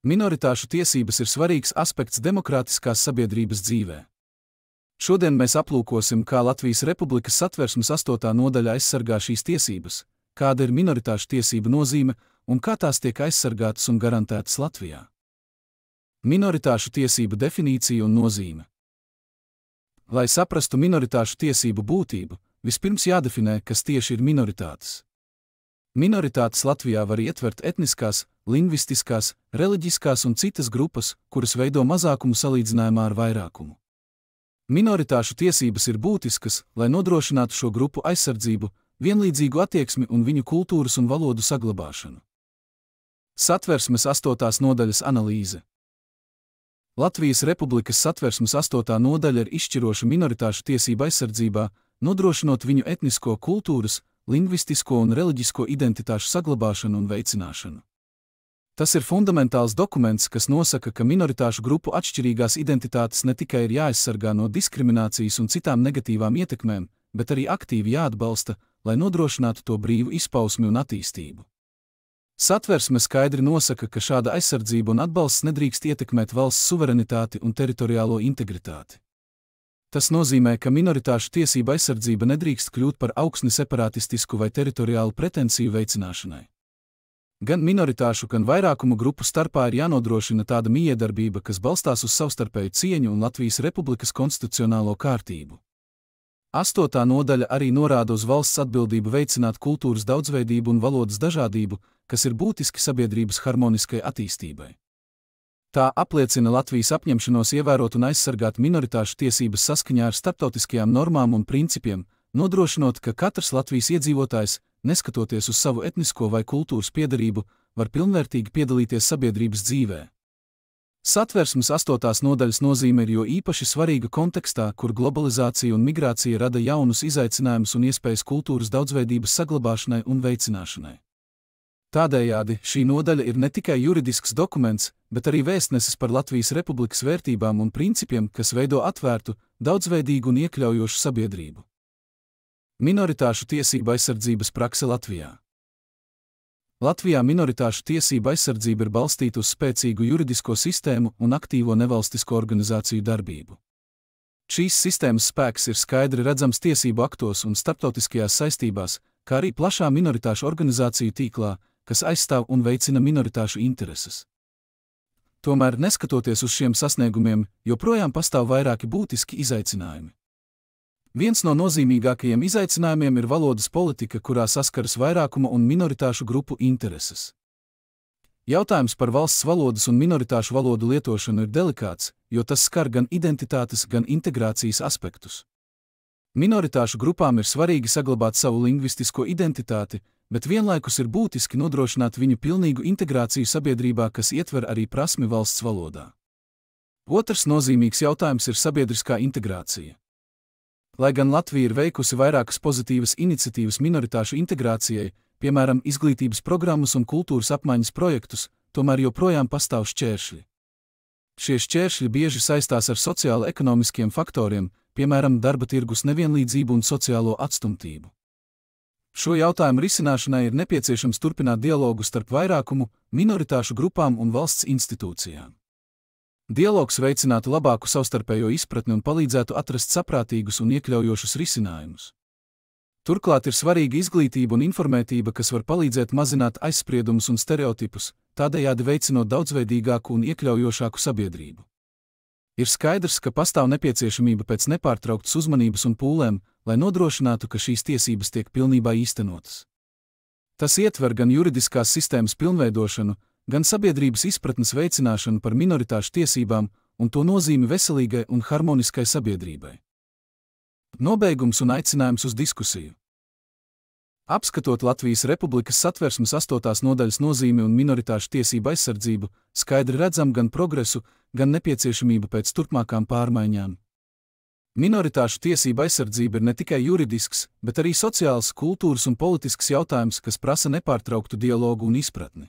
Minoritāšu tiesības ir svarīgs aspekts demokrātiskās sabiedrības dzīvē. Šodien mēs aplūkosim, kā Latvijas Republikas Satversmes 8. nodaļa aizsargā šīs tiesības, kāda ir minoritāšu tiesību nozīme un kā tās tiek aizsargātas un garantētas Latvijā. Minoritāšu tiesību definīcija un nozīme. Lai saprastu minoritāšu tiesību būtību, vispirms jādefinē, kas tieši ir minoritātes. Minoritātes Latvijā var ietvert etniskās, lingvistiskās, reliģiskās un citas grupas, kuras veido mazākumu salīdzinājumā ar vairākumu. Minoritāšu tiesības ir būtiskas, lai nodrošinātu šo grupu aizsardzību, vienlīdzīgu attieksmi un viņu kultūras un valodu saglabāšanu. Satversmes 8. nodaļas analīze. Latvijas Republikas Satversmes 8. nodaļa ir izšķiroša minoritāšu tiesību aizsardzībā, nodrošinot viņu etnisko, kultūras, lingvistisko un reliģisko identitāšu saglabāšanu un veicināšanu. Tas ir fundamentāls dokuments, kas nosaka, ka minoritāšu grupu atšķirīgās identitātes ne tikai ir jāaizsargā no diskriminācijas un citām negatīvām ietekmēm, bet arī aktīvi jāatbalsta, lai nodrošinātu to brīvu izpausmi un attīstību. Satversme skaidri nosaka, ka šāda aizsardzība un atbalsts nedrīkst ietekmēt valsts suverenitāti un teritoriālo integritāti. Tas nozīmē, ka minoritāšu tiesība aizsardzība nedrīkst kļūt par augsni separātistisku vai teritoriālu pretensiju veicināšanai. Gan minoritāšu, gan vairākumu grupu starpā ir jānodrošina tāda mijiedarbība, kas balstās uz savstarpēju cieņu un Latvijas Republikas konstitucionālo kārtību. 8. nodaļa arī norāda uz valsts atbildību veicināt kultūras daudzveidību un valodas dažādību, kas ir būtiski sabiedrības harmoniskai attīstībai. Tā apliecina Latvijas apņemšanos ievērot un aizsargāt minoritāšu tiesības saskaņā ar starptautiskajām normām un principiem, nodrošinot, ka katrs Latvijas iedzīvotājs, neskatoties uz savu etnisko vai kultūras piederību, var pilnvērtīgi piedalīties sabiedrības dzīvē. Satversmes 8. nodaļas nozīme ir jo īpaši svarīga kontekstā, kur globalizācija un migrācija rada jaunus izaicinājumus un iespējas kultūras daudzveidības saglabāšanai un veicināšanai. Tādējādi šī nodaļa ir ne tikai juridisks dokuments, bet arī vēstnesis par Latvijas Republikas vērtībām un principiem, kas veido atvērtu, daudzveidīgu un iekļaujošu sabiedrību. Minoritāšu tiesība aizsardzības prakse Latvijā. Latvijā minoritāšu tiesība aizsardzība ir balstīta uz spēcīgu juridisko sistēmu un aktīvo nevalstisko organizāciju darbību. Šīs sistēmas spēks ir skaidri redzams tiesību aktos un starptautiskajās saistībās, kā arī plašā minoritāšu organizāciju tīklā, kas aizstāv un veicina minoritāšu intereses. Tomēr, neskatoties uz šiem sasniegumiem, joprojām pastāv vairāki būtiski izaicinājumi. Viens no nozīmīgākajiem izaicinājumiem ir valodas politika, kurā saskaras vairākuma un minoritāšu grupu intereses. Jautājums par valsts valodas un minoritāšu valodu lietošanu ir delikāts, jo tas skar gan identitātes, gan integrācijas aspektus. Minoritāšu grupām ir svarīgi saglabāt savu lingvistisko identitāti, bet vienlaikus ir būtiski nodrošināt viņu pilnīgu integrāciju sabiedrībā, kas ietver arī prasmi valsts valodā. Otrs nozīmīgs jautājums ir sabiedriskā integrācija. Lai gan Latvija ir veikusi vairākas pozitīvas iniciatīvas minoritāšu integrācijai, piemēram, izglītības programmas un kultūras apmaiņas projektus, tomēr joprojām pastāv šķēršļi. Šie šķēršļi bieži saistās ar sociālo-ekonomiskiem faktoriem, piemēram, darba tirgus nevienlīdzību un sociālo atstumtību. Šo jautājumu risināšanai ir nepieciešams turpināt dialogu starp vairākumu, minoritāšu grupām un valsts institūcijām. Dialogs veicinātu labāku savstarpējo izpratni un palīdzētu atrast saprātīgus un iekļaujošus risinājumus. Turklāt ir svarīga izglītība un informētība, kas var palīdzēt mazināt aizspriedumus un stereotipus, tādējādi veicinot daudzveidīgāku un iekļaujošāku sabiedrību. Ir skaidrs, ka pastāv nepieciešamība pēc nepārtrauktas uzmanības un pūlēm, lai nodrošinātu, ka šīs tiesības tiek pilnībā īstenotas. Tas ietver gan juridiskās sistēmas pilnveidošanu, gan sabiedrības izpratnes veicināšanu par minoritāšu tiesībām un to nozīmi veselīgai un harmoniskai sabiedrībai. Nobeigums un aicinājums uz diskusiju. Apskatot Latvijas Republikas Satversmes 8. nodaļas nozīmi un minoritāšu tiesību aizsardzību, skaidri redzam gan progresu, gan nepieciešamību pēc turpmākām pārmaiņām. Minoritāšu tiesība aizsardzība ir ne tikai juridisks, bet arī sociāls, kultūras un politisks jautājums, kas prasa nepārtrauktu dialogu un izpratni.